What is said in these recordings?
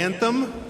anthem.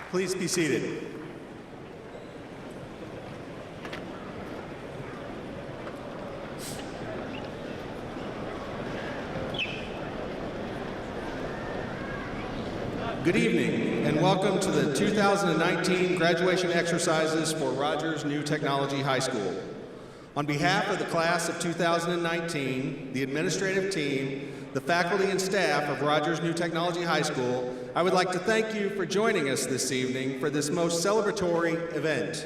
Please be seated. Good evening, and welcome to the 2019 graduation exercises for Rogers New Technology High School. On behalf of the class of 2019, the administrative team, the faculty and staff of Rogers New Technology High School, I would like to thank you for joining us this evening for this most celebratory event.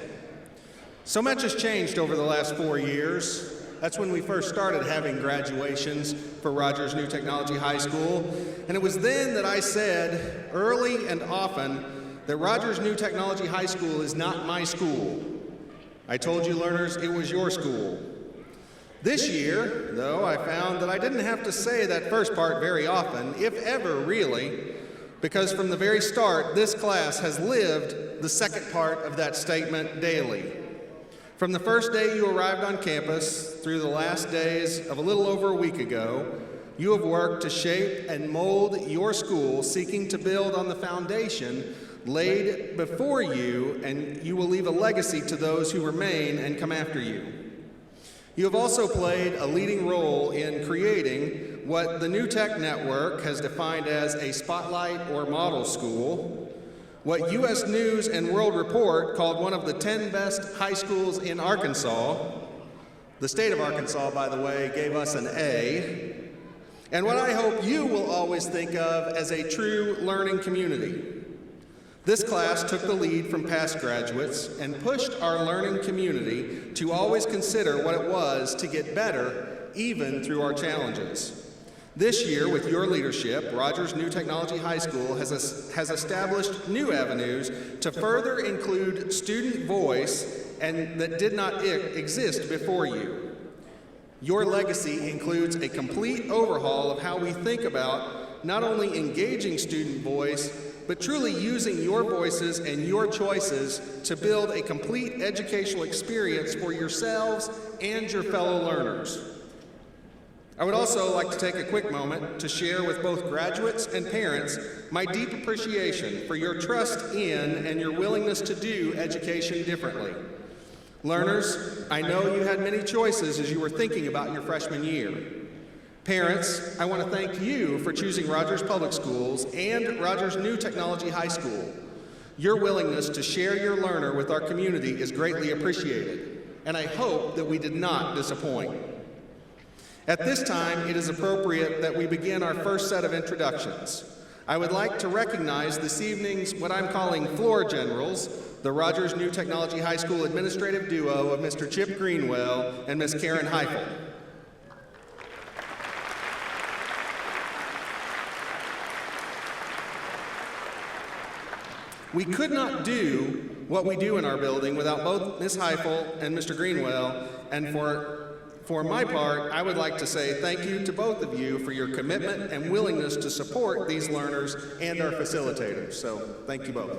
So much has changed over the last 4 years. That's when we first started having graduations for Rogers New Technology High School, and it was then that I said, early and often, that Rogers New Technology High School is not my school. I told you learners it was your school. This year, though, I found that I didn't have to say that first part very often, if ever really, because from the very start, this class has lived the second part of that statement daily. From the first day you arrived on campus through the last days of a little over a week ago, you have worked to shape and mold your school, seeking to build on the foundation laid before you, and you will leave a legacy to those who remain and come after you. You have also played a leading role in creating what the New Tech Network has defined as a spotlight or model school, what U.S. News and World Report called one of the 10 best high schools in Arkansas. The state of Arkansas, by the way, gave us an A, and what I hope you will always think of as a true learning community. This class took the lead from past graduates and pushed our learning community to always consider what it was to get better, even through our challenges. This year, with your leadership, Rogers New Technology High School has established new avenues to further include student voice and that did not exist before you. Your legacy includes a complete overhaul of how we think about not only engaging student voice, but truly using your voices and your choices to build a complete educational experience for yourselves and your fellow learners. I would also like to take a quick moment to share with both graduates and parents my deep appreciation for your trust in and your willingness to do education differently. Learners, I know you had many choices as you were thinking about your freshman year. Parents, I want to thank you for choosing Rogers Public Schools and Rogers New Technology High School. Your willingness to share your learner with our community is greatly appreciated, and I hope that we did not disappoint. At this time, it is appropriate that we begin our first set of introductions. I would like to recognize this evening's what I'm calling floor generals, the Rogers New Technology High School administrative duo of Mr. Chip Greenwell and Ms. Karen Heifel. We could not do what we do in our building without both Ms. Heifel and Mr. Greenwell, and for my part, I would like to say thank you to both of you for your commitment and willingness to support these learners and our facilitators, so thank you both.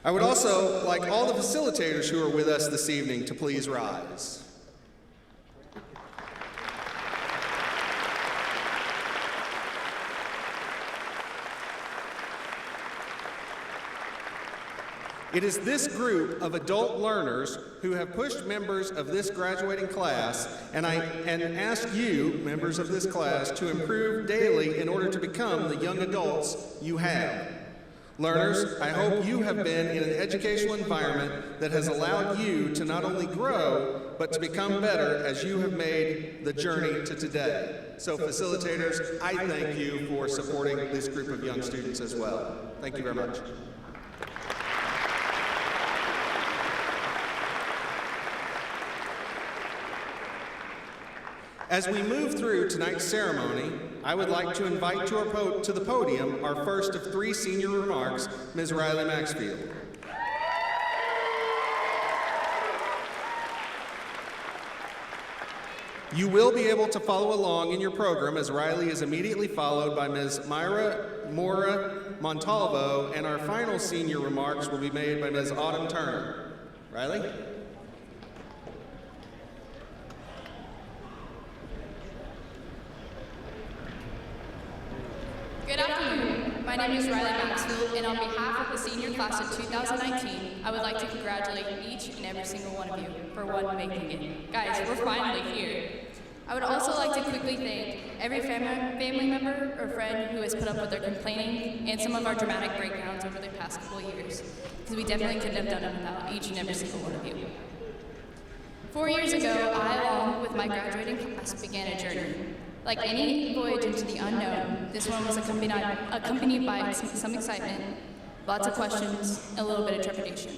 I would also like all the facilitators who are with us this evening to please rise. It is this group of adult learners who have pushed members of this graduating class and ask you, members of this class, to improve daily in order to become the young adults you have. Learners, I hope you have been in an educational environment that has allowed you to not only grow, but to become better as you have made the journey to today. So facilitators, I thank you for supporting this group of young students as well. Thank you very much. As we move through tonight's ceremony, I would like to invite to the podium our first of 3 senior remarks, Ms. Riley Maxfield. You will be able to follow along in your program as Riley is immediately followed by Ms. Myra Mora Montalvo, and our final senior remarks will be made by Ms. Autumn Turner. Riley? Good afternoon. My my name is Riley Maxfield, and on behalf of the senior class of 2019, I would like to congratulate each and every single one of you for making it. Guys, we're finally here. I would also like to quickly thank every family member or friend who has put up with our complaining and some of our dramatic breakdowns over the past couple of years, because we definitely couldn't have done it without each and every single one of you. 4 years ago, I, along with my graduating class, began a journey. Like any voyage into the unknown, this one was accompanied by some excitement, lots of questions, and a little bit of trepidation.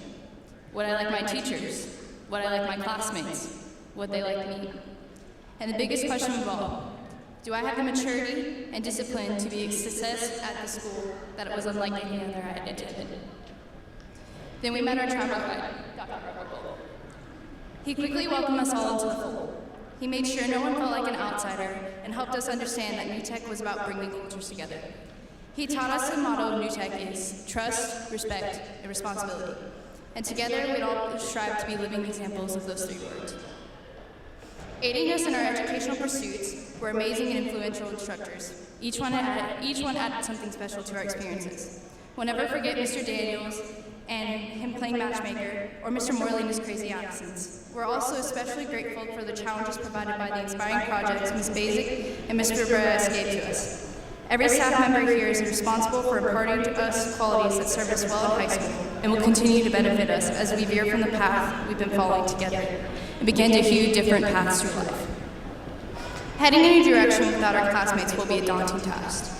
Would I like my teachers? Would I like my classmates? Would they like me? And the biggest question of all, do I have the maturity and discipline to be a success at the school that it was unlike any other I had attended? Then we met our travel guide, Dr. Barnhill. He quickly welcomed us all into the fold. He made sure no one felt like an outsider and helped us understand that New Tech was about bringing cultures together. He taught us the motto of New Tech is trust, respect, and responsibility. And together we'd all strive to be living examples of those 3 words. Aiding us in our educational pursuits were amazing and influential instructors. Each one added something special to our experiences. We'll never forget Mr. Daniels and him playing matchmaker, or Mr. Morley and his crazy accents. We're also especially grateful for the challenges provided by the inspiring projects Ms. Basic and Mr. Perez gave to us. Every staff member here is responsible for imparting to us qualities that served us well in high school and will continue to benefit us as we veer from the path we've been following together and begin to hew different paths through life. Heading in a direction without our classmates will be a daunting task.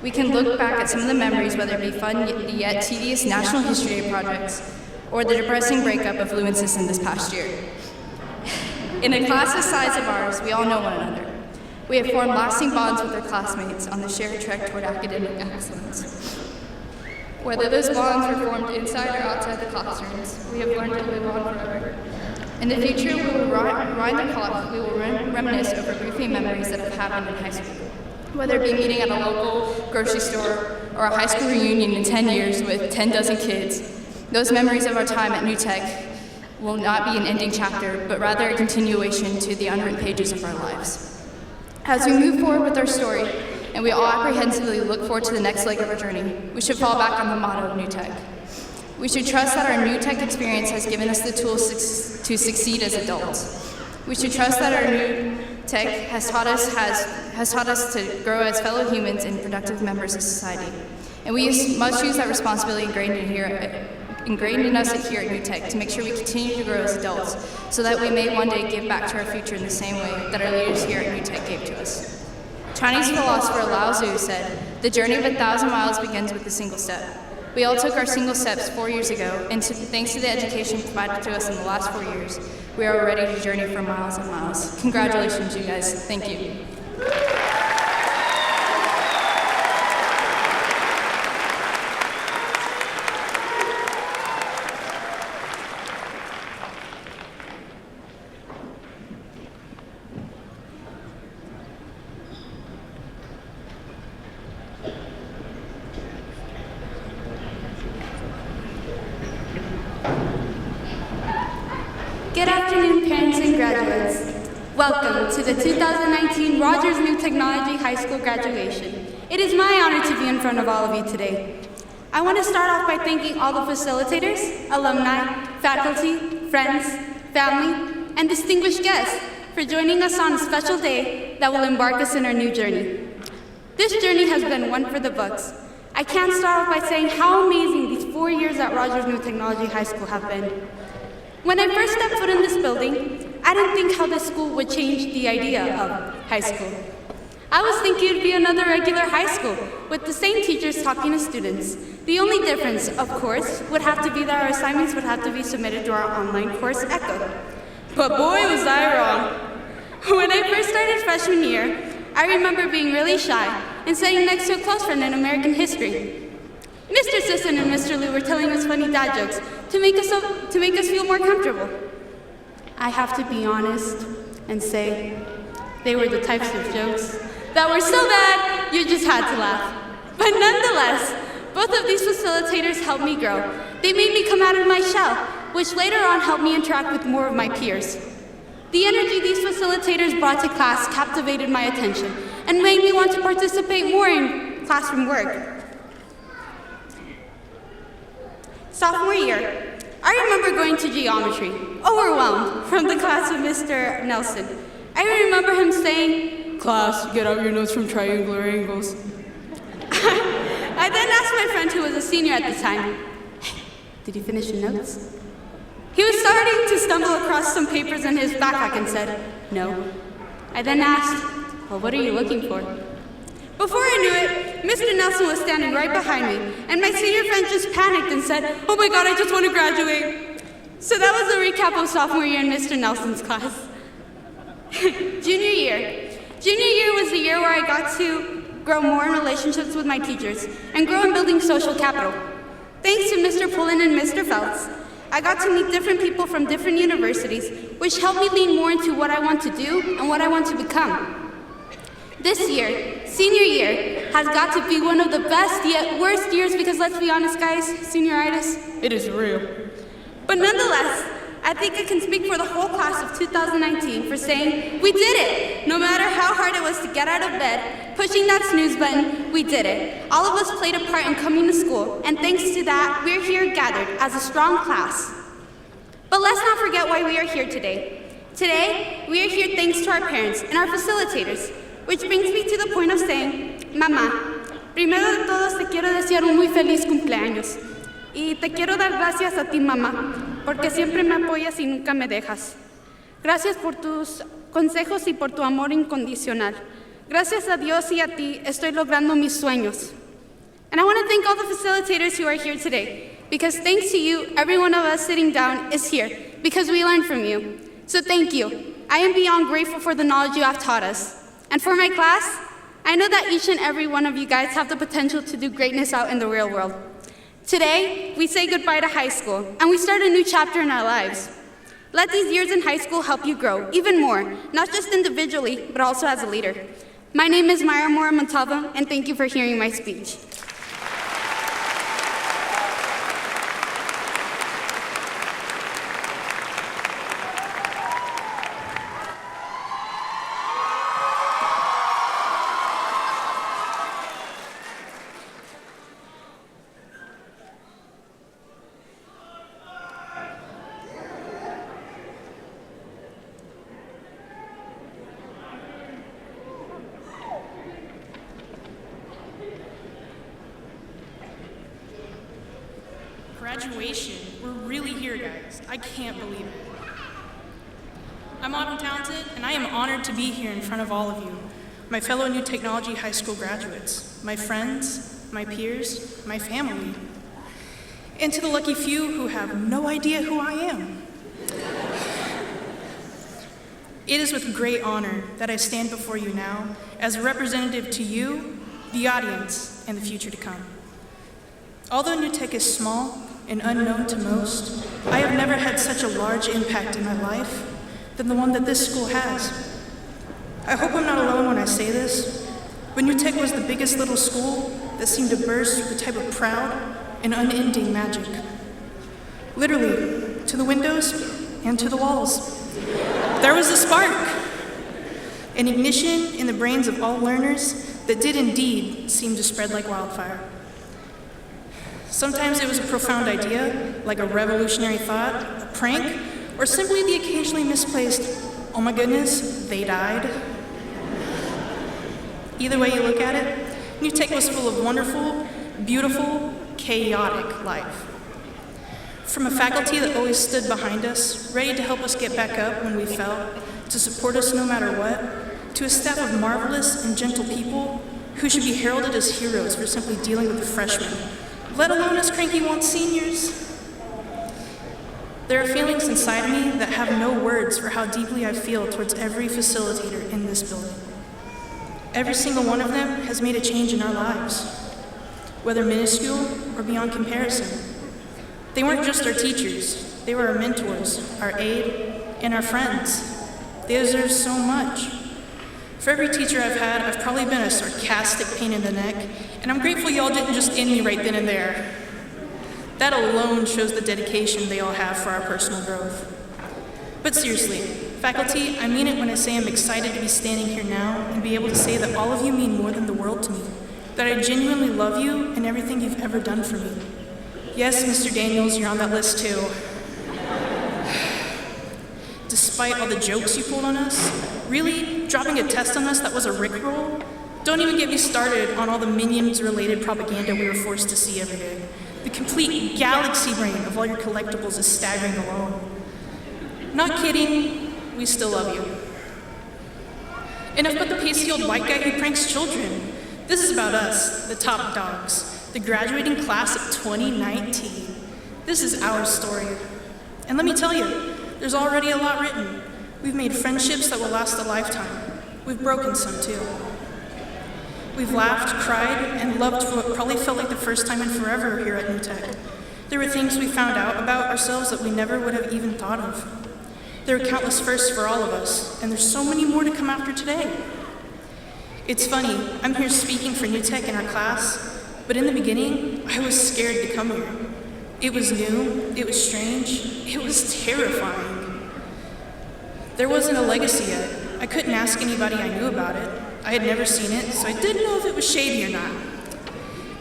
We can look back at some of the memories, whether it be fun yet tedious National History Day projects or the depressing breakup of Lou and Sisson this past year. In a class the size of ours, we all know one another. We have formed lasting bonds with our classmates on the shared trek toward academic excellence. Whether those bonds were formed inside or outside the classrooms, we have learned to live on forever. In the future, we will rewind the clock, we will reminisce over goofy memories that have happened in high school. Whether it be meeting at a local grocery store or a high school reunion in 10 years with 10 dozen kids, those memories of our time at New Tech will not be an ending chapter, but rather a continuation to the unwritten pages of our lives. As we move forward with our story, and we all apprehensively look forward to the next leg of our journey, we should fall back on the motto of New Tech. We should trust that our New Tech experience has given us the tools to succeed as adults. We should trust that our New Tech has taught us to grow as fellow humans and productive members of society. And we must use that responsibility ingrained in us here at New Tech to make sure we continue to grow as adults so that we may one day give back to our future in the same way that our leaders here at New Tech gave to us. Chinese philosopher Lao Tzu said, "The journey of 1,000 miles begins with a single step." We all took our single steps 4 years ago, and thanks to the education provided to us in the last 4 years, we are ready to journey for miles and miles. Congratulations, you guys. Thank you. Good afternoon, parents and graduates. Welcome to the 2019 Rogers New Technology High School graduation. It is my honor to be in front of all of you today. I want to start off by thanking all the facilitators, alumni, faculty, friends, family, and distinguished guests for joining us on a special day that will embark us in our new journey. This journey has been one for the books. I can't start off by saying how amazing these 4 years at Rogers New Technology High School have been. When I first stepped foot in this building, I didn't think how this school would change the idea of high school. I was thinking it'd be another regular high school with the same teachers talking to students. The only difference, of course, would have to be that our assignments would have to be submitted to our online course, Echo. But boy, was I wrong. When I first started freshman year, I remember being really shy and sitting next to a close friend in American history. Mr. Sisson and Mr. Liu were telling us funny dad jokes to make us feel more comfortable. I have to be honest and say they were the types of jokes that were so bad you just had to laugh. But nonetheless, both of these facilitators helped me grow. They made me come out of my shell, which later on helped me interact with more of my peers. The energy these facilitators brought to class captivated my attention and made me want to participate more in classroom work. Sophomore year, I remember going to geometry, overwhelmed, from the class of Mr. Nelson. I remember him saying, "Class, get out your notes from triangular angles." I then asked my friend who was a senior at the time, "Hey, did you finish your notes?" He was starting to stumble across some papers in his backpack and said, "No." I then asked, "Well, what are you looking for?" Before I knew it, Mr. Nelson was standing right behind me, and my senior friend just panicked and said, "Oh my God, I just want to graduate." So that was a recap of sophomore year in Mr. Nelson's class. Junior year. Junior year was the year where I got to grow more in relationships with my teachers and grow in building social capital. Thanks to Mr. Pullen and Mr. Feltz, I got to meet different people from different universities, which helped me lean more into what I want to do and what I want to become. This year, senior year, has got to be one of the best yet worst years because let's be honest, guys, senioritis, it is real. But nonetheless, I think I can speak for the whole class of 2019 for saying, we did it! No matter how hard it was to get out of bed, pushing that snooze button, we did it. All of us played a part in coming to school, and thanks to that, we're here gathered as a strong class. But let's not forget why we are here today. Today, we are here thanks to our parents and our facilitators, which brings me to the point of saying, Mamá, primero de todos te quiero desear un muy feliz cumpleaños. Y te quiero dar gracias a ti, mamá, porque siempre me apoyas y nunca me dejas. Gracias por tus consejos y por tu amor incondicional. Gracias a Dios y a ti estoy logrando mis sueños. And I want to thank all the facilitators who are here today, because thanks to you, every one of us sitting down is here, because we learned from you. So thank you. I am beyond grateful for the knowledge you have taught us. And for my class, I know that each and every one of you guys have the potential to do greatness out in the real world. Today, we say goodbye to high school, and we start a new chapter in our lives. Let these years in high school help you grow even more, not just individually, but also as a leader. My name is Mayra Mora Montalvo, and thank you for hearing my speech. Graduation. We're really here, guys. I can't believe it. I'm Autumn Townsend, and I am honored to be here in front of all of you, my fellow New Technology High School graduates, my friends, my peers, my family, and to the lucky few who have no idea who I am. It is with great honor that I stand before you now as a representative to you, the audience, and the future to come. Although New Tech is small and unknown to most, I have never had such a large impact in my life than the one that this school has. I hope I'm not alone when I say this, but New Tech was the biggest little school that seemed to burst with a type of proud and unending magic. Literally, to the windows and to the walls. There was a spark, an ignition in the brains of all learners that did indeed seem to spread like wildfire. Sometimes it was a profound idea, like a revolutionary thought, a prank, or simply the occasionally misplaced, oh my goodness, they died. Either way you look at it, New Tech was full of wonderful, beautiful, chaotic life. From a faculty that always stood behind us, ready to help us get back up when we fell, to support us no matter what, to a staff of marvelous and gentle people who should be heralded as heroes for simply dealing with the freshmen, let alone us cranky once seniors. There are feelings inside me that have no words for how deeply I feel towards every facilitator in this building. Every single one of them has made a change in our lives, whether minuscule or beyond comparison. They weren't just our teachers, they were our mentors, our aid, and our friends. They deserve so much. For every teacher I've had, I've probably been a sarcastic pain in the neck, and I'm grateful y'all didn't just end me right then and there. That alone shows the dedication they all have for our personal growth. But seriously, faculty, I mean it when I say I'm excited to be standing here now and be able to say that all of you mean more than the world to me, that I genuinely love you and everything you've ever done for me. Yes, Mr. Daniels, you're on that list too. Despite all the jokes you pulled on us, really, dropping a test on us that was a rickroll? Don't even get me started on all the Minions-related propaganda we were forced to see every day. The complete galaxy brain of all your collectibles is staggering alone. Not kidding, we still love you. Enough about the pasty old white guy who pranks children. This is about us, the top dogs, the graduating class of 2019. This is our story. And let me tell you, there's already a lot written. We've made friendships that will last a lifetime. We've broken some too. We've laughed, cried, and loved what probably felt like the first time in forever here at New Tech. There were things we found out about ourselves that we never would have even thought of. There are countless firsts for all of us, and there's so many more to come after today. It's funny, I'm here speaking for New Tech in our class, but in the beginning, I was scared to come here. It was new, it was strange, it was terrifying. There wasn't a legacy yet. I couldn't ask anybody I knew about it. I had never seen it, so I didn't know if it was shady or not.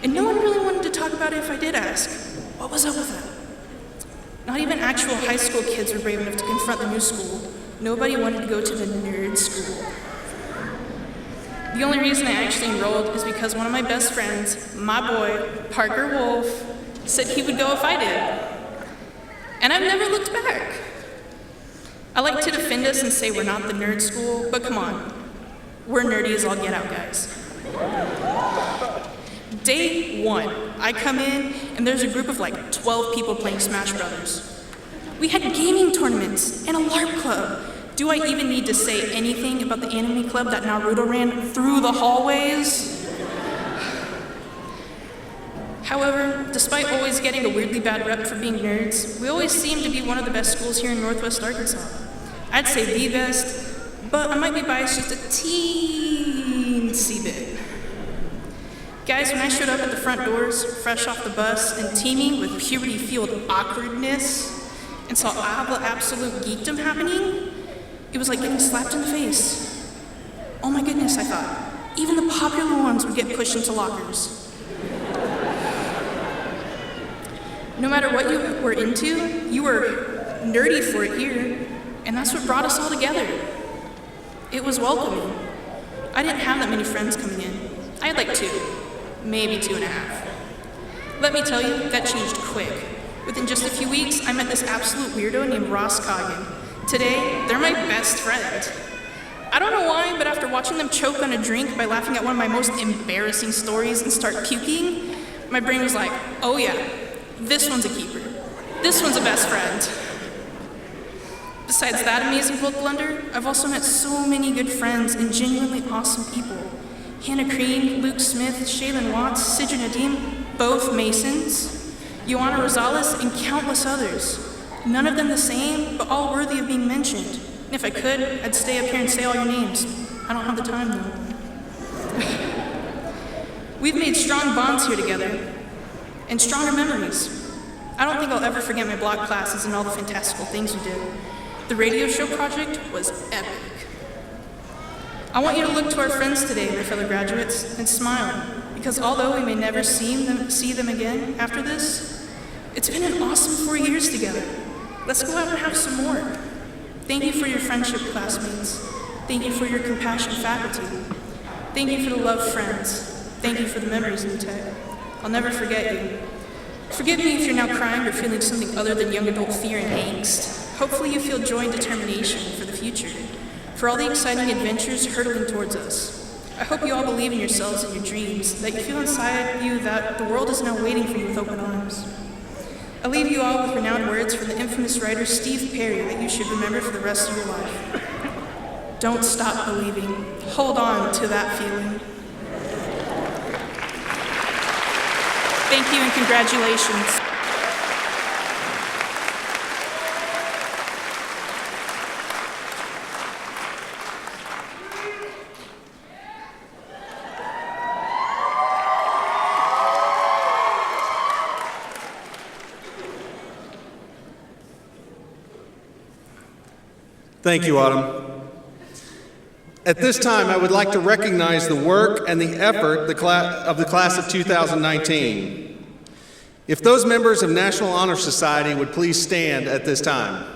And no one really wanted to talk about it if I did ask. What was up with that? Not even actual high school kids were brave enough to confront the new school. Nobody wanted to go to the nerd school. The only reason I actually enrolled is because one of my best friends, my boy, Parker Wolf, said he would go if I did. And I've never looked back. I like to defend us and say we're not the nerd school, but come on. We're nerdy as all get out, guys. Day one, I come in and there's a group of like 12 people playing Smash Brothers. We had gaming tournaments and a LARP club. Do I even need to say anything about the anime club that Naruto ran through the hallways? However, despite always getting a weirdly bad rep for being nerds, we always seem to be one of the best schools here in Northwest Arkansas. I'd say the best, but I might be biased just a teensy bit. Guys, when I showed up at the front doors, fresh off the bus and teeming with puberty-fueled awkwardness, and saw all the absolute geekdom happening, it was like getting slapped in the face. Oh my goodness, I thought. Even the popular ones would get pushed into lockers. No matter what you were into, you were nerdy for it here, and that's what brought us all together. It was welcoming. I didn't have that many friends coming in. I had like 2, maybe 2.5. Let me tell you, that changed quick. Within just a few weeks, I met this absolute weirdo named Ross Coggin. Today, they're my best friend. I don't know why, but after watching them choke on a drink by laughing at one of my most embarrassing stories and start puking, my brain was like, oh yeah, this one's a keeper. This one's a best friend. Besides that amazing book blunder, I've also met so many good friends and genuinely awesome people. Hannah Crean, Luke Smith, Shaylin Watts, Sidra Nadim, both Masons, Joanna Rosales, and countless others. None of them the same, but all worthy of being mentioned. And if I could, I'd stay up here and say all your names. I don't have the time though. We've made strong bonds here together, and stronger memories. I don't think I'll ever forget my block classes and all the fantastical things we did. The radio show project was epic. I want you to look to our friends today, my fellow graduates, and smile, because although we may never see them again after this, it's been an awesome 4 years together. Let's go out and have some more. Thank you for your friendship, classmates. Thank you for your compassion, faculty. Thank you for the love, friends. Thank you for the memories, New Tech. I'll never forget you. Forgive me if you're now crying or feeling something other than young adult fear and angst. Hopefully you feel joy and determination for the future, for all the exciting adventures hurtling towards us. I hope you all believe in yourselves and your dreams, that you feel inside you that the world is now waiting for you with open arms. I leave you all with renowned words from the infamous writer Steve Perry that you should remember for the rest of your life. Don't stop believing. Hold on to that feeling. Thank you and congratulations. Thank you, Autumn. At this time, I would like to recognize the work and the effort of the class of 2019. If those members of National Honor Society would please stand at this time.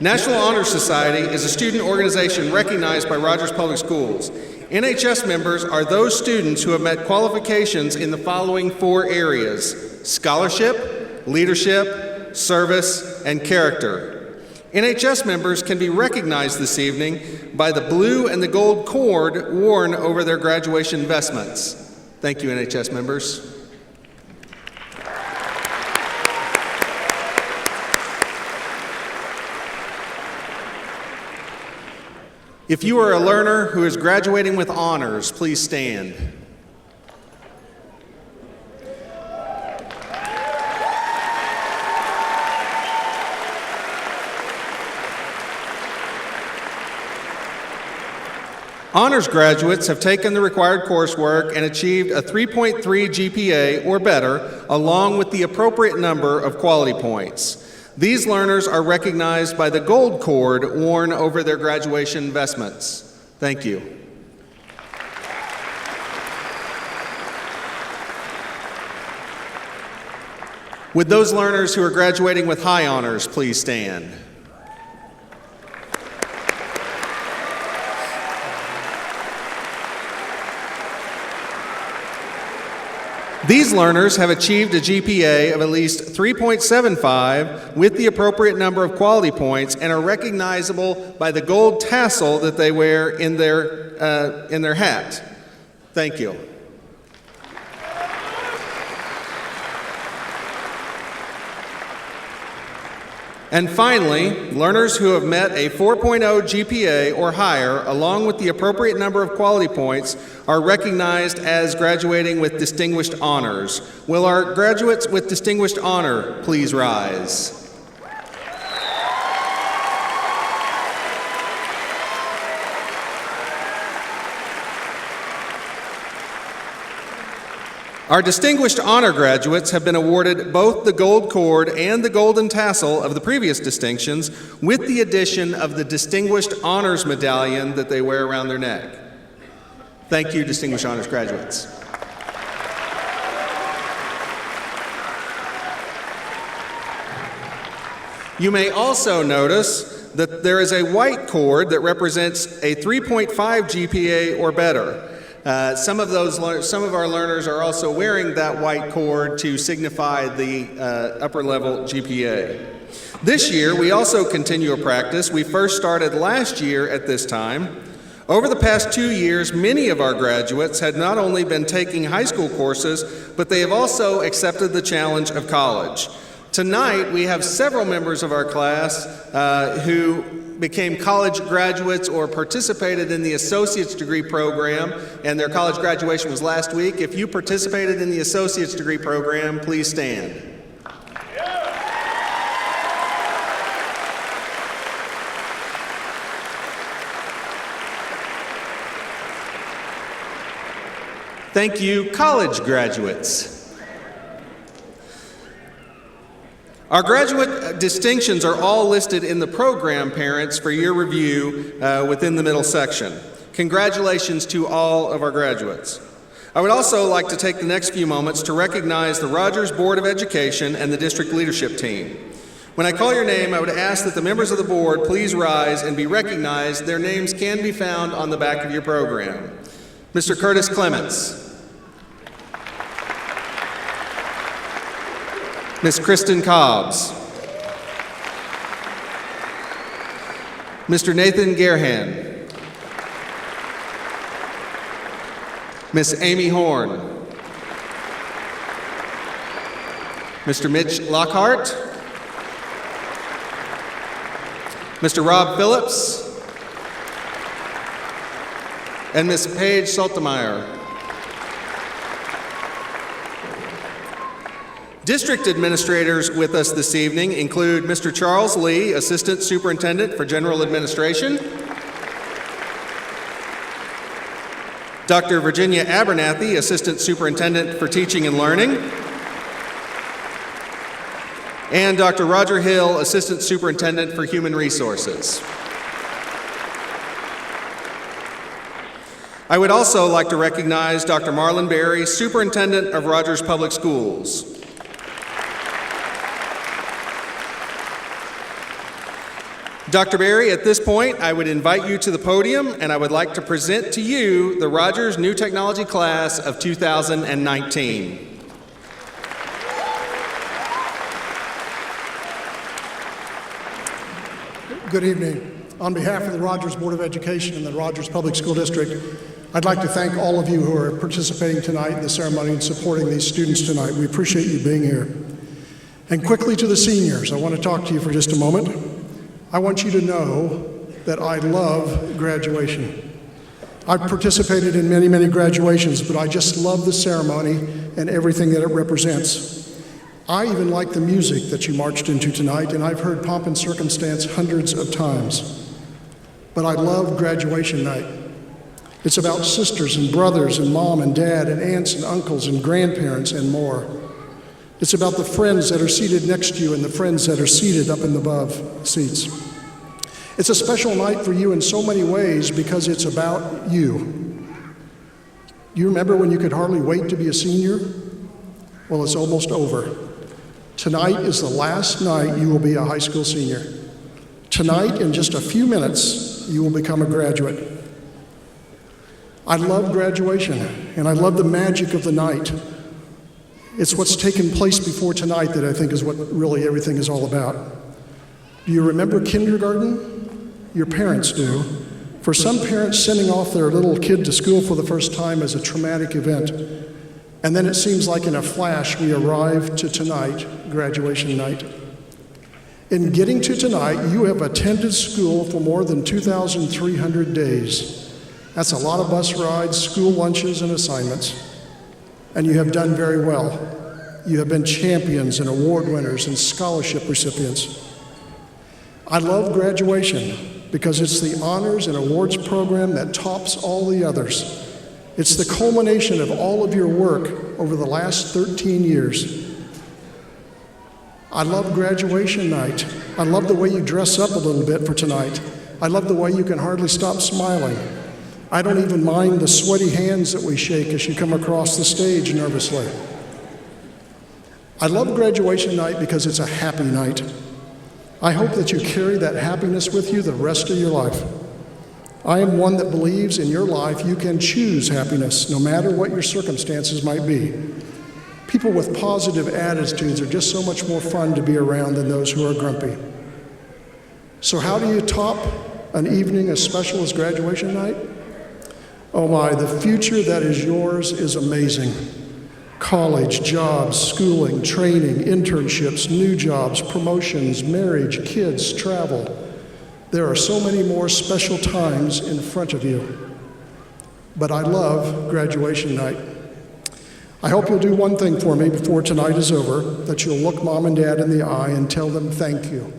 National Honor Society is a student organization recognized by Rogers Public Schools. NHS members are those students who have met qualifications in the following 4 areas: scholarship, leadership, service, and character. NHS members can be recognized this evening by the blue and the gold cord worn over their graduation vestments. Thank you, NHS members. If you are a learner who is graduating with honors, please stand. Honors graduates have taken the required coursework and achieved a 3.3 GPA or better, along with the appropriate number of quality points. These learners are recognized by the gold cord worn over their graduation vestments. Thank you. Would those learners who are graduating with high honors please stand? These learners have achieved a GPA of at least 3.75 with the appropriate number of quality points and are recognizable by the gold tassel that they wear in their hat. Thank you. And finally, learners who have met a 4.0 GPA or higher, along with the appropriate number of quality points, are recognized as graduating with distinguished honors. Will our graduates with distinguished honor please rise? Our distinguished honor graduates have been awarded both the gold cord and the golden tassel of the previous distinctions, with the addition of the Distinguished Honors Medallion that they wear around their neck. Thank you, distinguished honors graduates. You may also notice that there is a white cord that represents a 3.5 GPA or better. Some of our learners are also wearing that white cord to signify the upper level GPA. This year, we also continue a practice we first started last year at this time. Over the past 2 years, many of our graduates had not only been taking high school courses, but they have also accepted the challenge of college. Tonight, we have several members of our class who became college graduates or participated in the associate's degree program, and their college graduation was last week. If you participated in the associate's degree program, please stand. Thank you, college graduates. Our graduate distinctions are all listed in the program, parents, for your review within the middle section. Congratulations to all of our graduates. I would also like to take the next few moments to recognize the Rogers Board of Education and the district leadership team. When I call your name, I would ask that the members of the board please rise and be recognized. Their names can be found on the back of your program. Mr. Curtis Clements. Ms. Kristen Cobbs. Mr. Nathan Gerhan. Ms. Amy Horn. Mr. Mitch Lockhart. Mr. Rob Phillips. And Ms. Paige Saltemeyer. District administrators with us this evening include Mr. Charles Lee, Assistant Superintendent for General Administration, Dr. Virginia Abernathy, Assistant Superintendent for Teaching and Learning, and Dr. Roger Hill, Assistant Superintendent for Human Resources. I would also like to recognize Dr. Marlon Berry, Superintendent of Rogers Public Schools. Dr. Berry, at this point, I would invite you to the podium, and I would like to present to you the Rogers New Technology Class of 2019. Good evening. On behalf of the Rogers Board of Education and the Rogers Public School District, I'd like to thank all of you who are participating tonight in the ceremony and supporting these students tonight. We appreciate you being here. And quickly to the seniors, I want to talk to you for just a moment. I want you to know that I love graduation. I've participated in many, many graduations, but I just love the ceremony and everything that it represents. I even like the music that you marched into tonight, and I've heard Pomp and Circumstance hundreds of times. But I love graduation night. It's about sisters and brothers and mom and dad and aunts and uncles and grandparents and more. It's about the friends that are seated next to you and the friends that are seated up in the above seats. It's a special night for you in so many ways because it's about you. You remember when you could hardly wait to be a senior? Well, it's almost over. Tonight is the last night you will be a high school senior. Tonight, in just a few minutes, you will become a graduate. I love graduation, and I love the magic of the night. It's what's taken place before tonight that I think is what really everything is all about. Do you remember kindergarten? Your parents do. For some parents, sending off their little kid to school for the first time is a traumatic event. And then it seems like in a flash we arrive to tonight, graduation night. In getting to tonight, you have attended school for more than 2,300 days. That's a lot of bus rides, school lunches, and assignments. And you have done very well. You have been champions and award winners and scholarship recipients. I love graduation because it's the honors and awards program that tops all the others. It's the culmination of all of your work over the last 13 years. I love graduation night. I love the way you dress up a little bit for tonight. I love the way you can hardly stop smiling. I don't even mind the sweaty hands that we shake as you come across the stage nervously. I love graduation night because it's a happy night. I hope that you carry that happiness with you the rest of your life. I am one that believes in your life you can choose happiness no matter what your circumstances might be. People with positive attitudes are just so much more fun to be around than those who are grumpy. So how do you top an evening as special as graduation night? Oh my, the future that is yours is amazing. College, jobs, schooling, training, internships, new jobs, promotions, marriage, kids, travel. There are so many more special times in front of you. But I love graduation night. I hope you'll do one thing for me before tonight is over, that you'll look mom and dad in the eye and tell them thank you.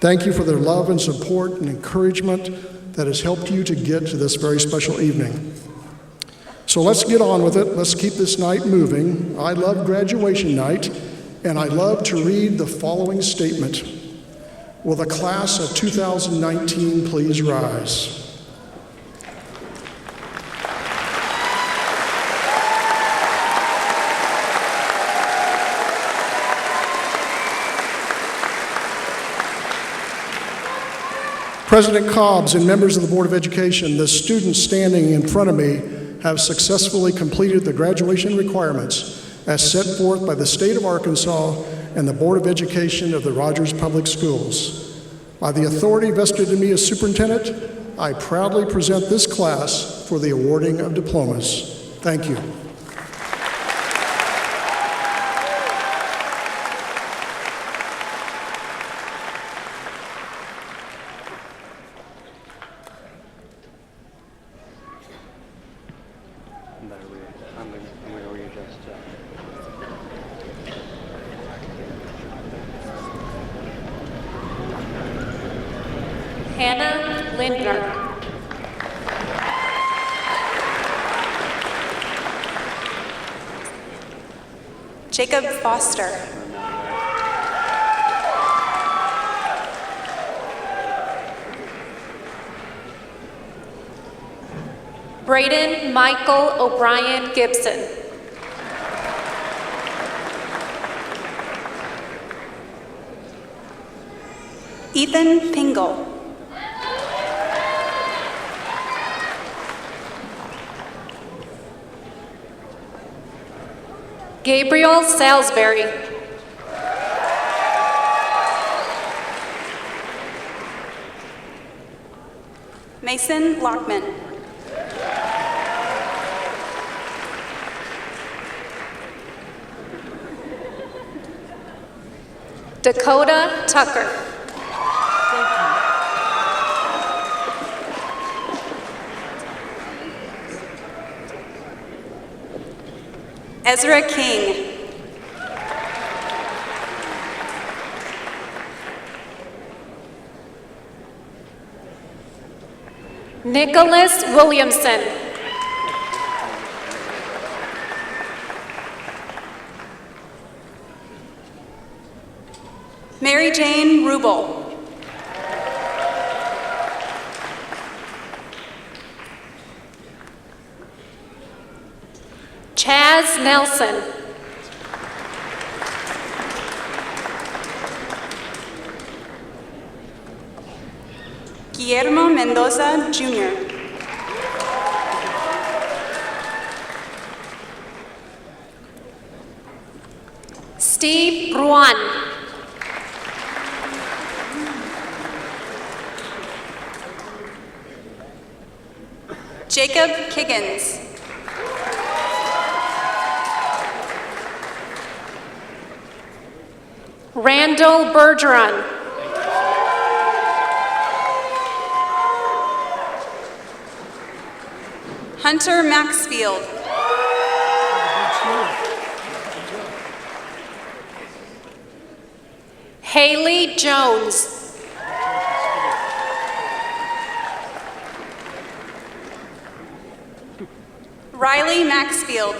Thank you for their love and support and encouragement that has helped you to get to this very special evening. So let's get on with it. Let's keep this night moving. I love graduation night, and I love to read the following statement. Will the class of 2019 please rise? President Cobbs and members of the Board of Education, the students standing in front of me have successfully completed the graduation requirements as set forth by the state of Arkansas and the Board of Education of the Rogers Public Schools. By the authority vested in me as superintendent, I proudly present this class for the awarding of diplomas. Thank you. Hannah Lindner. Jacob Foster. Braden Michael O'Brien Gibson. Ethan Pingle. Gabriel Salisbury. Mason Lockman. Dakota Tucker. Ezra King. Nicholas Williamson. Mary Jane Rubel. Chaz Nelson. Guillermo Mendoza, Jr. Steve Ruan. Jacob Kiggins. Randall Bergeron. Hunter Maxfield. Haley Jones. Riley Maxfield.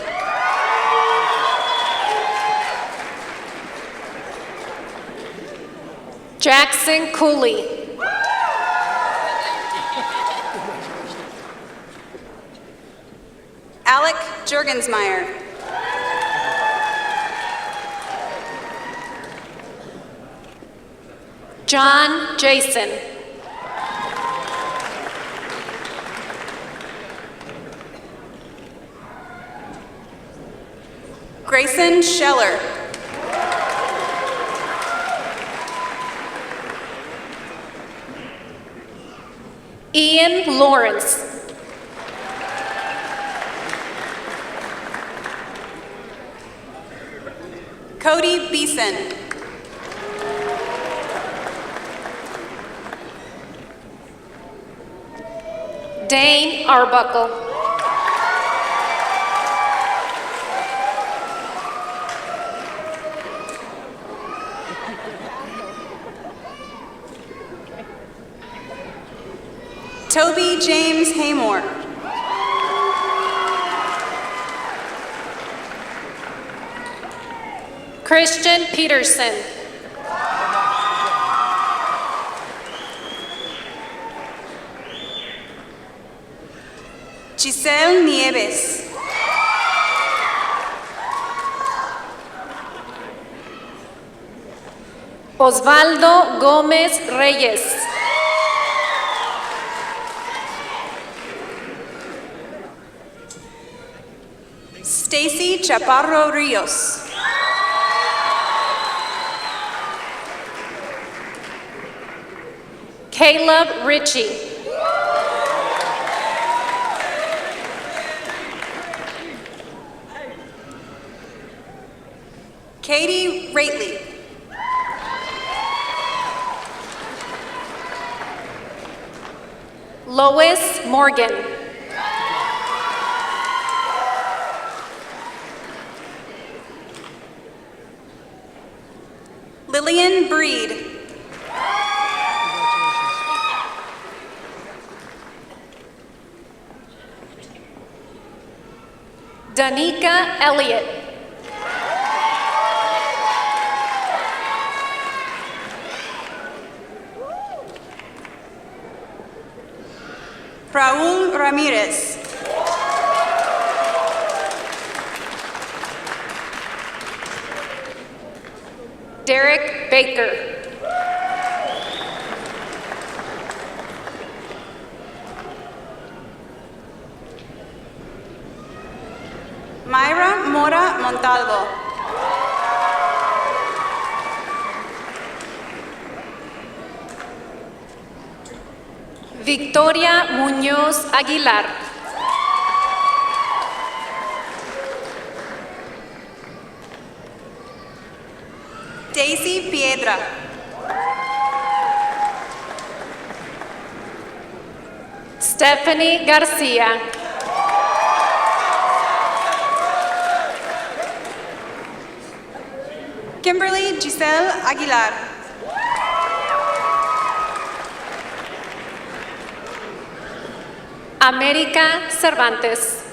Jackson Cooley. Alec Jurgensmeyer. John Jason. Grayson Scheller. Ian Lawrence. Cody Beeson. Dane Arbuckle. Toby James Haymore. Christian Peterson. Giselle Nieves. Osvaldo Gómez Reyes. Stacy Chaparro Rios. Caleb Ritchie. Katie Rately. Lois Morgan. Lillian Breed. Danica Elliott. Raúl Ramírez. Derek Baker. Mayra Mora Montalvo. Victoria Muñoz Aguilar. Daisy Piedra. Stephanie Garcia. Kimberly Giselle Aguilar. América Cervantes.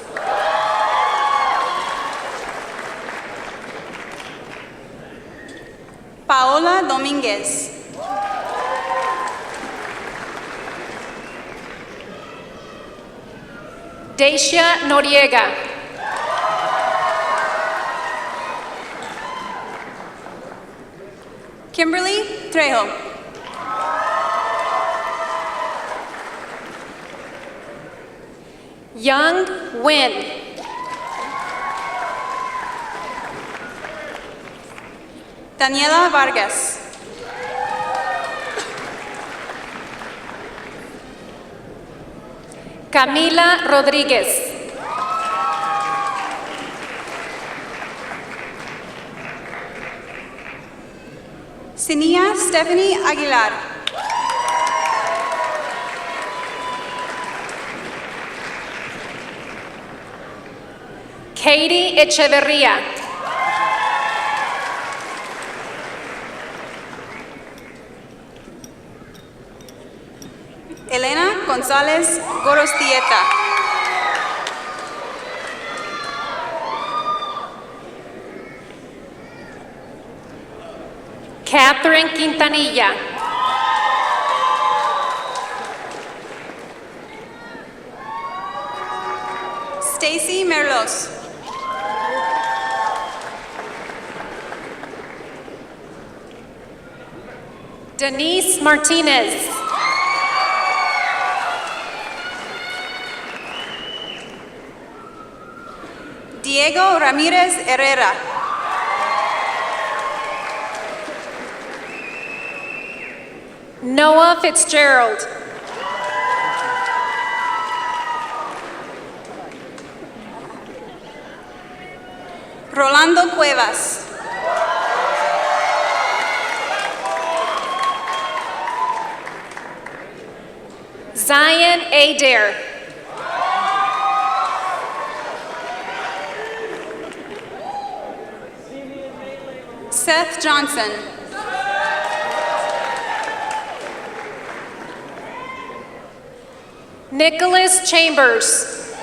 Paola Domínguez. Dacia Noriega. Kimberly Trejo. Young Win. Daniela Vargas. Camila Rodríguez. Sinia Stephanie Aguilar. Katie Echeverría. Elena González Gorostieta. Catherine Quintanilla. Stacy Merlos. Denise Martinez. Diego Ramírez Herrera. Noah Fitzgerald. Rolando Cuevas. Zion Adair. Seth Johnson. Nicholas Chambers.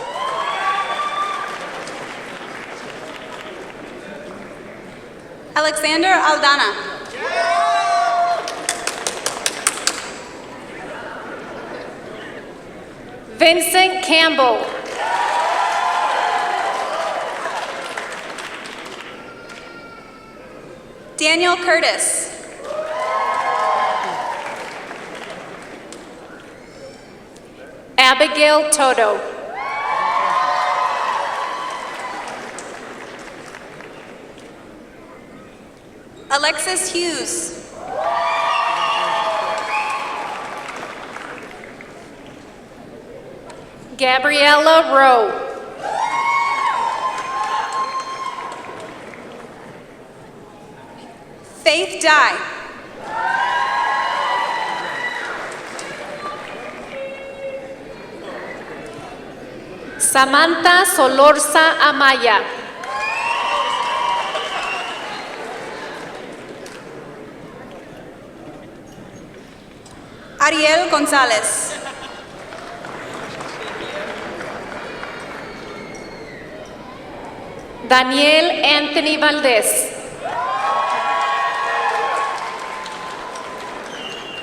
Alexander Aldana. Vincent Campbell. Daniel Curtis. Abigail Toto. Alexis Hughes. Gabriella Rowe. Faith Dye. Samantha Solorza Amaya. Ariel González. Daniel Anthony Valdez.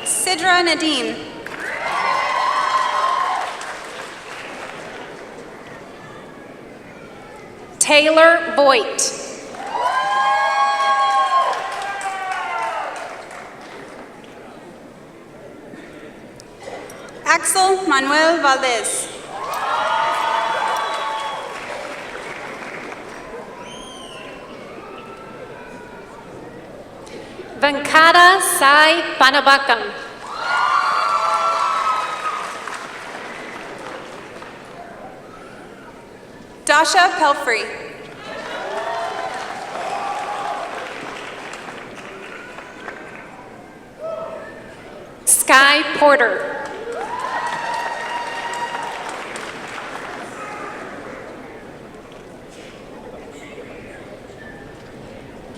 Sidra Nadim. Taylor Voigt. Axel Manuel Valdez. Venkata Sai Panabakam. Dasha Pelfrey. Sky Porter.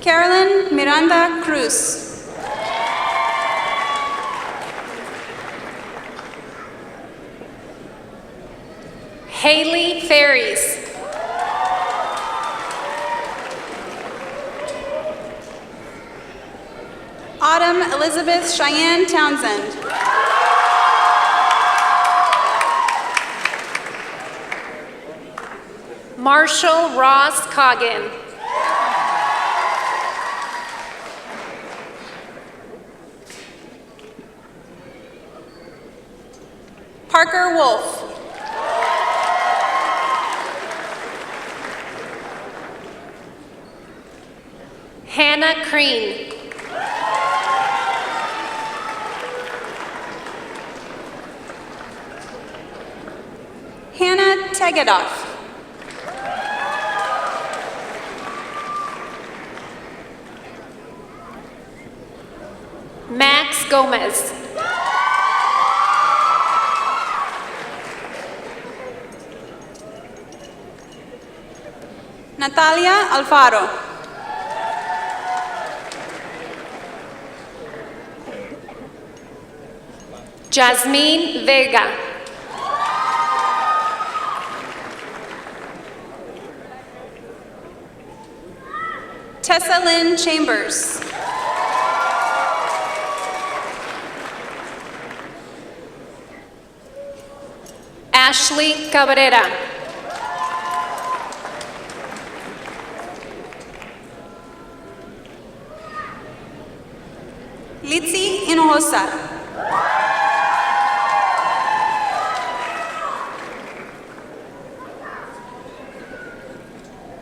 Carolyn Miranda Cruz. Haley Ferries. Autumn Elizabeth Cheyenne Townsend. Marshall Ross Coggin. Parker Wolf. Hannah Crean. Hannah Tegedoff. Max Gomez. Natalia Alfaro. Jasmine Vega. Tessa Lynn Chambers. Ashley Cabrera. Litzy Hinojosa.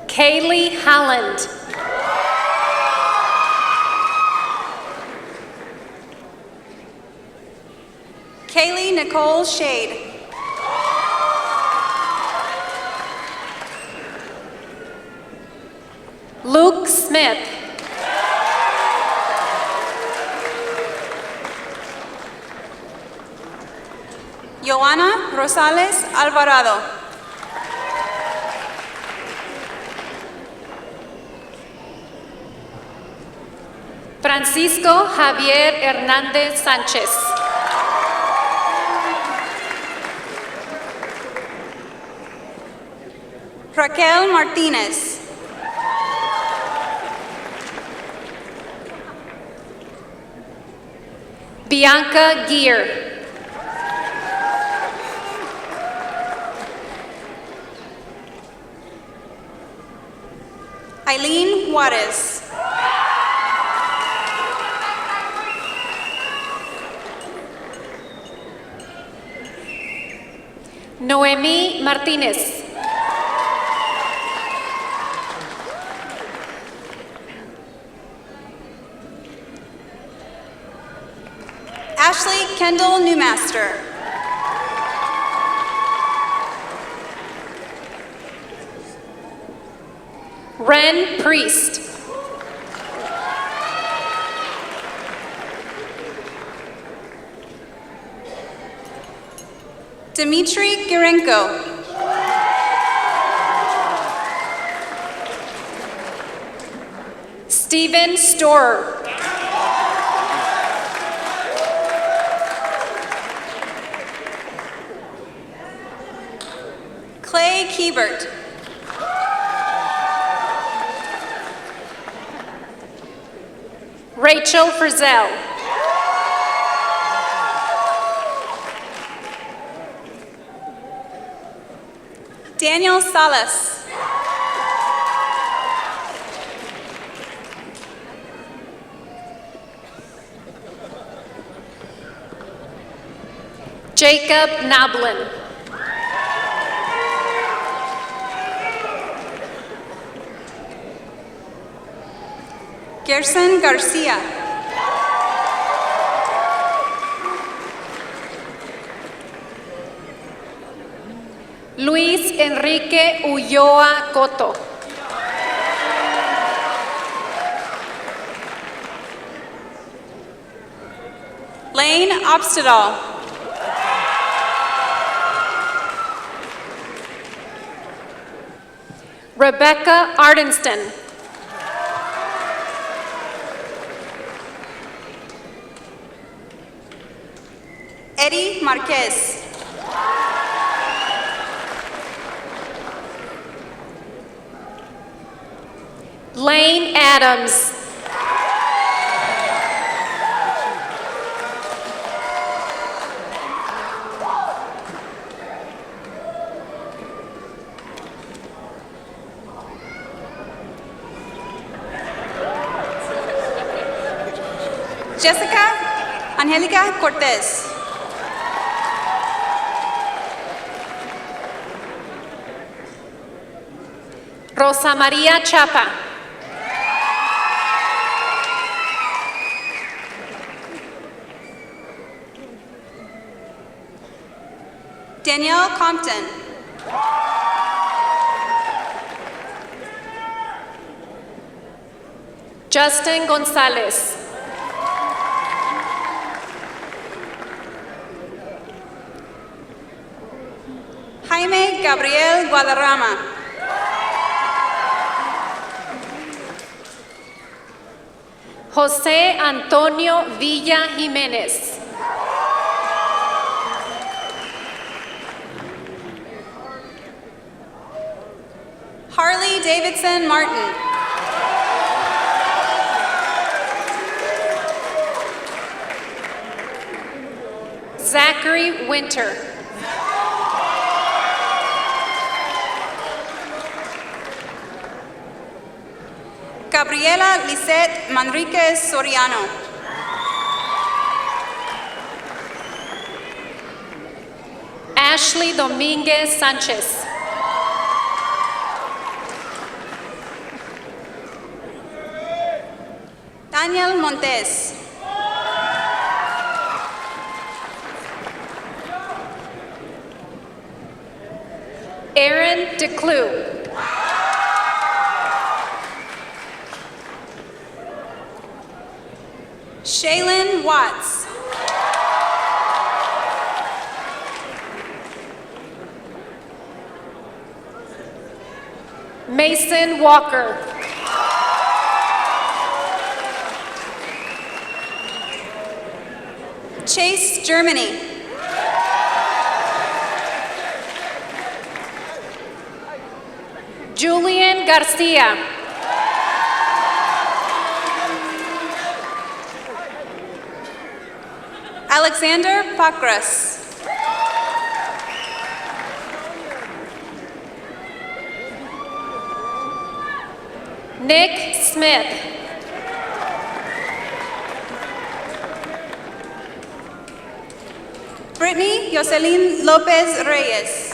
Kaylee Holland. Kaylee Nicole Shade. Luke Smith. Joana Rosales Alvarado. Francisco Javier Hernández Sánchez. Raquel Martinez. Bianca Gear. Eileen Juarez. Noemi Martinez. Ashley Kendall Newmaster. Ren Priest. Dmitry Girenko. Stephen Storer. Clay Kiebert. Rachel Frizzell. Daniel Salas. Jacob Nablin. Gerson Garcia. Luis Enrique Ulloa Coto. Lane Obstedal. Rebecca Ardenston. Eddie Marquez. Lane Adams. Jessica Angelica Cortez. Rosa Maria Chapa. Danielle Compton. Justin Gonzalez. Jaime Gabriel Guadarrama. José Antonio Villa Jiménez. Harley Davidson Martin. Zachary Winter. Gabriela Lisette Manriquez Soriano. Ashley Dominguez Sanchez. Daniel Montes. Aaron DeClue. Shaylin Watts. Mason Walker. Chase Germany. Julian Garcia. Alexander Pakras. Nick Smith. Brittany Jocelyn Lopez Reyes.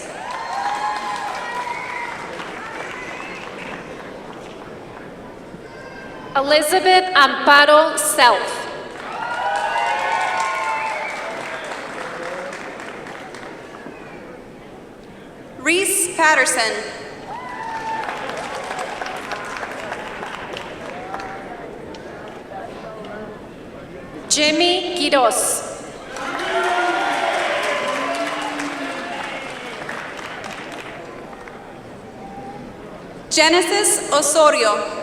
Elizabeth Amparo Self. Reese Patterson. Jimmy Quiroz. Genesis Osorio.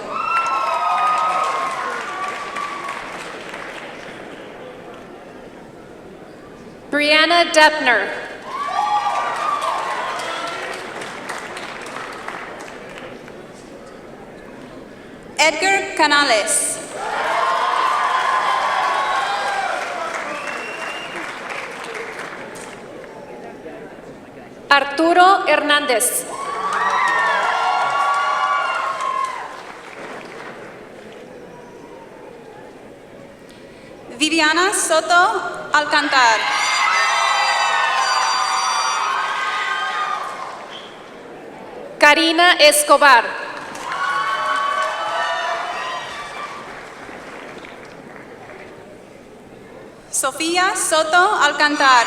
Brianna Deppner. Edgar Canales. Arturo Hernández. Viviana Soto Alcantar. Karina Escobar. Sofía Soto Alcantar.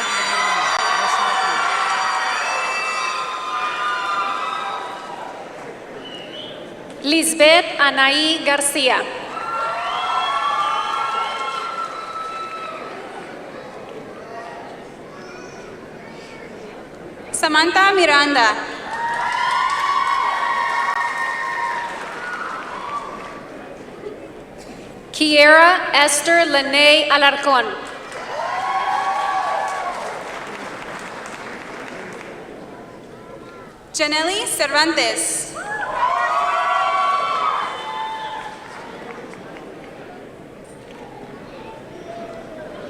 Lisbeth Anaí García. Samantha Miranda. Kiera Esther Lene Alarcón. Janely Cervantes.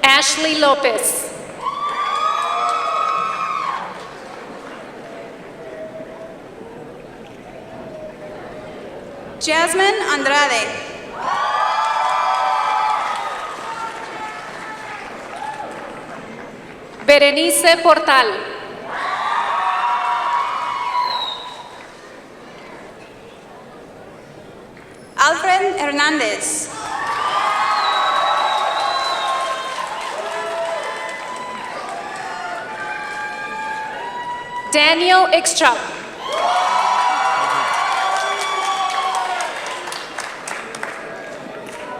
Ashley Lopez. Jasmine Andrade. Berenice Portal. Alfred Hernández. Daniel Ekstrop.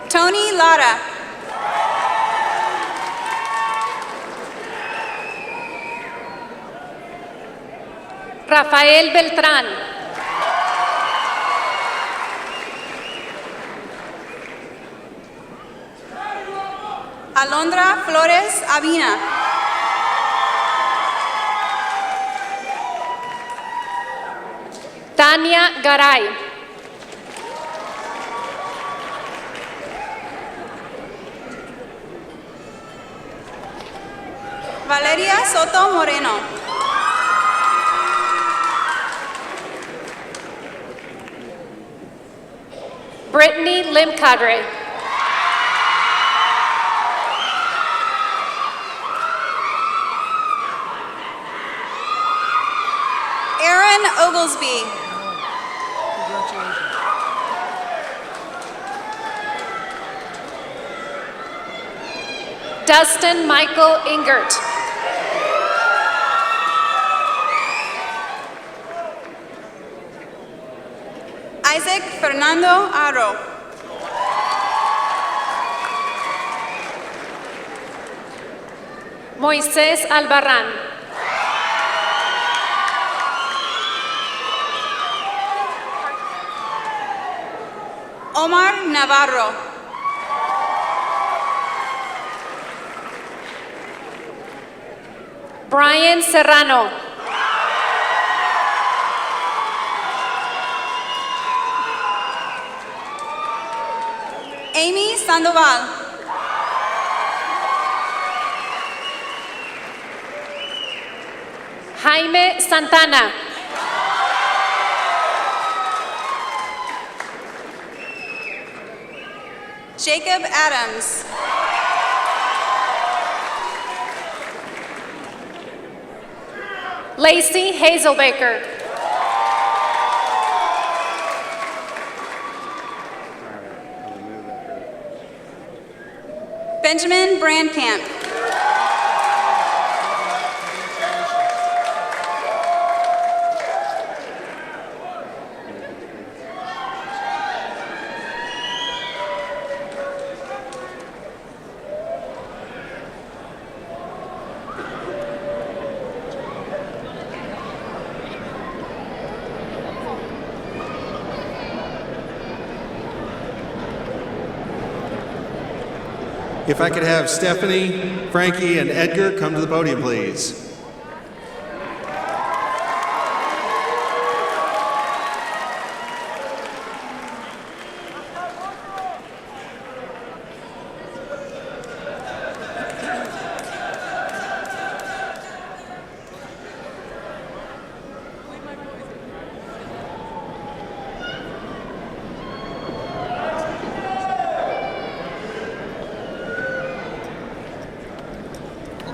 Tony Lara. Rafael Beltrán. Alondra Flores Avina. Tania Garay. Valeria Soto Moreno. Brittany Limcadre. Aaron Oglesby. Dustin Michael Ingert. Isaac Fernando Aro. Moisés Albarrán. Omar Navarro. Brian Serrano. Amy Sandoval. Jaime Santana. Jacob Adams. Lacey Hazelbaker. Benjamin Brandkamp. If I could have Stephanie, Frankie, and Edgar come to the podium, please.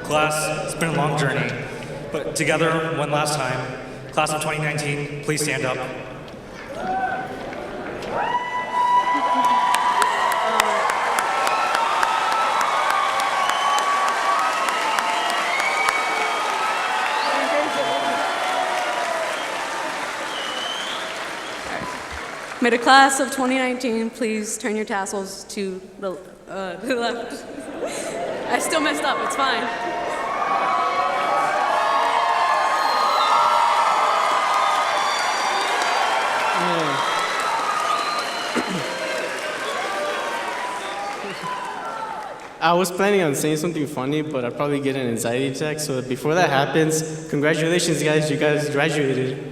Class, it's been a long journey, but together, one last time, Class of 2019, please stand up. May the class of 2019 please turn your tassels to the left. I still messed up, it's fine. I was planning on saying something funny, but I'd probably get an anxiety attack. So before that happens, congratulations, guys. You guys graduated.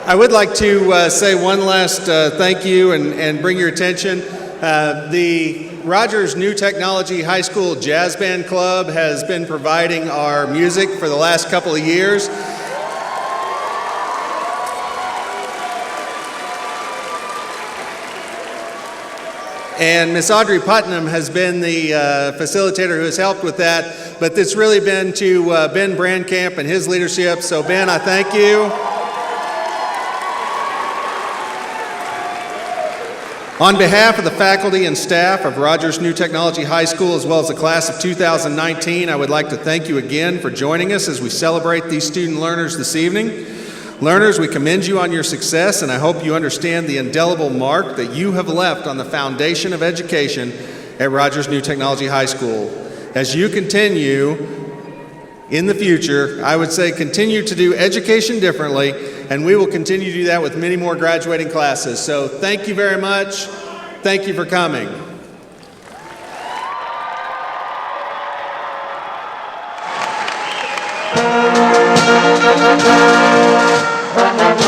I would like to say one last thank you and bring your attention. The Rogers New Technology High School Jazz Band Club has been providing our music for the last couple of years. And Miss Audrey Putnam has been the facilitator who has helped with that. But it's really been to Ben Brandkamp and his leadership. So Ben, I thank you. On behalf of the faculty and staff of Rogers New Technology High School, as well as the class of 2019, I would like to thank you again for joining us as we celebrate these student learners this evening. Learners, we commend you on your success, and I hope you understand the indelible mark that you have left on the foundation of education at Rogers New Technology High School. As you continue in the future, I would say continue to do education differently, and we will continue to do that with many more graduating classes. So thank you very much. Thank you for coming. Thank you.